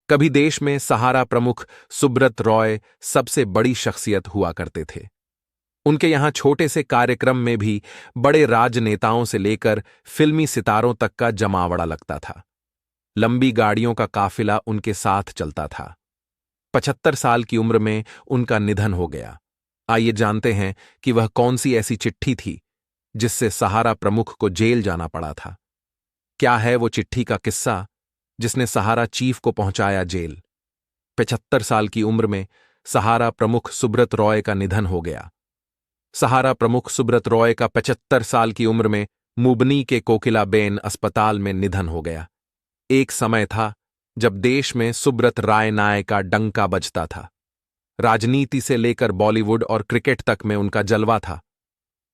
कभी देश में सहारा प्रमुख सुब्रत रॉय सबसे बड़ी शख्सियत हुआ करते थे। उनके यहां छोटे से कार्यक्रम में भी बड़े राजनेताओं से लेकर फिल्मी सितारों तक का जमावड़ा लगता था। लंबी गाड़ियों का काफिला उनके साथ चलता था। 75 साल की उम्र में उनका निधन हो गया। आइए जानते हैं कि वह कौन सी ऐसी चिट्ठी थी जिससे सहारा प्रमुख को जेल जाना पड़ा था। क्या है वो चिट्ठी का किस्सा जिसने सहारा चीफ को पहुंचाया जेल। 75 साल की उम्र में सहारा प्रमुख सुब्रत रॉय का निधन हो गया। सहारा प्रमुख सुब्रत रॉय का 75 साल की उम्र में मुंबई के कोकिलाबेन अस्पताल में निधन हो गया। एक समय था जब देश में सुब्रत राय नाय का डंका बजता था। राजनीति से लेकर बॉलीवुड और क्रिकेट तक में उनका जलवा था।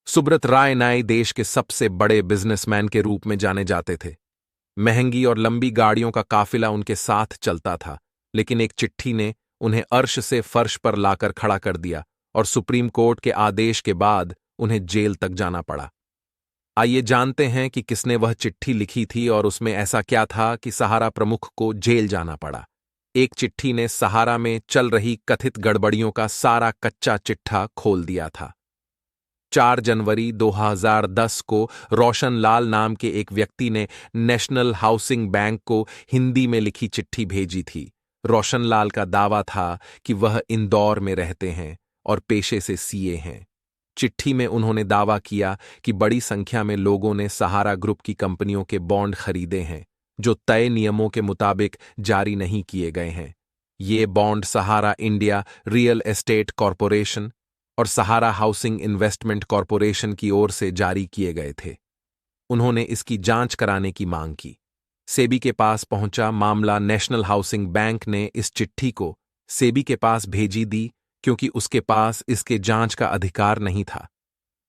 सुब्रत राय नाय देश के सबसे बड़े बिजनेसमैन के रूप में जाने जाते थे। महंगी और लंबी गाड़ियों का काफिला उनके साथ चलता था, लेकिन एक चिट्ठी ने उन्हें अर्श से फर्श पर लाकर खड़ा कर दिया और सुप्रीम कोर्ट के आदेश के बाद उन्हें जेल तक जाना पड़ा। आइए जानते हैं कि किसने वह चिट्ठी लिखी थी और उसमें ऐसा क्या था कि सहारा प्रमुख को जेल जाना पड़ा। एक चिट्ठी ने सहारा में चल रही कथित गड़बड़ियों का सारा कच्चा चिट्ठा खोल दिया था। 4 जनवरी 2010 को रोशन लाल नाम के एक व्यक्ति ने नेशनल हाउसिंग बैंक को हिंदी में लिखी चिट्ठी भेजी थी। रोशन लाल का दावा था कि वह इंदौर में रहते हैं और पेशे से सीए हैं। चिट्ठी में उन्होंने दावा किया कि बड़ी संख्या में लोगों ने सहारा ग्रुप की कंपनियों के बॉन्ड खरीदे हैं, जो तय नियमों के मुताबिक जारी नहीं किए गए हैं। ये बॉन्ड सहारा इंडिया रियल एस्टेट कॉरपोरेशन और सहारा हाउसिंग इन्वेस्टमेंट कॉरपोरेशन की ओर से जारी किए गए थे। उन्होंने इसकी जांच कराने की मांग की। सेबी के पास पहुंचा मामला नेशनल हाउसिंग बैंक ने इस चिट्ठी को सेबी के पास भेजी दी, क्योंकि उसके पास इसके जांच का अधिकार नहीं था।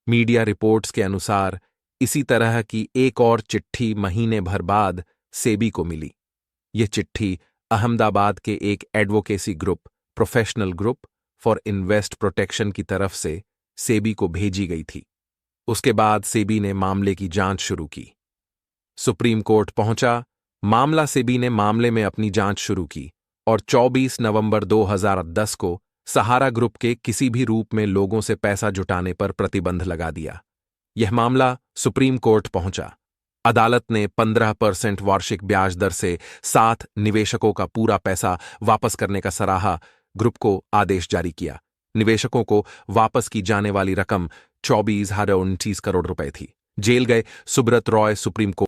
मीडिया रिपोर्ट्स के अनुसार इसी तरह की एक और चिट्ठी महीने भर बाद सेबी को मिली। यह चिट्ठी अहमदाबाद के एक advocacy group, professional group for invest protection की तरफ से सेबी को भेजी गई थी। उसके बाद सेबी ने मामले की जांच शुरू की। सुप्रीम कोर्ट पहुंचा मामला। सेबी ने मामले में अपनी जांच शुरू की और 24 नवंबर 2010 को सहारा ग्रुप के किसी भी रूप में लोगों से पैसा जुटाने पर प्रतिबंध लगा दिया। यह मामला सुप्रीम कोर्ट पहुंचा। अदालत ने 15% वार्षिक ब्याज दर से 7 निवेशकों का पूरा पैसा वापस करने का सराहा ग्रुप को आदेश जारी किया। निवेशकों को वापस की जाने वाली रकम 24,029 करोड़ रुपए थी। जेल गए सुब्रत रॉय सुप्रीम कोर्ट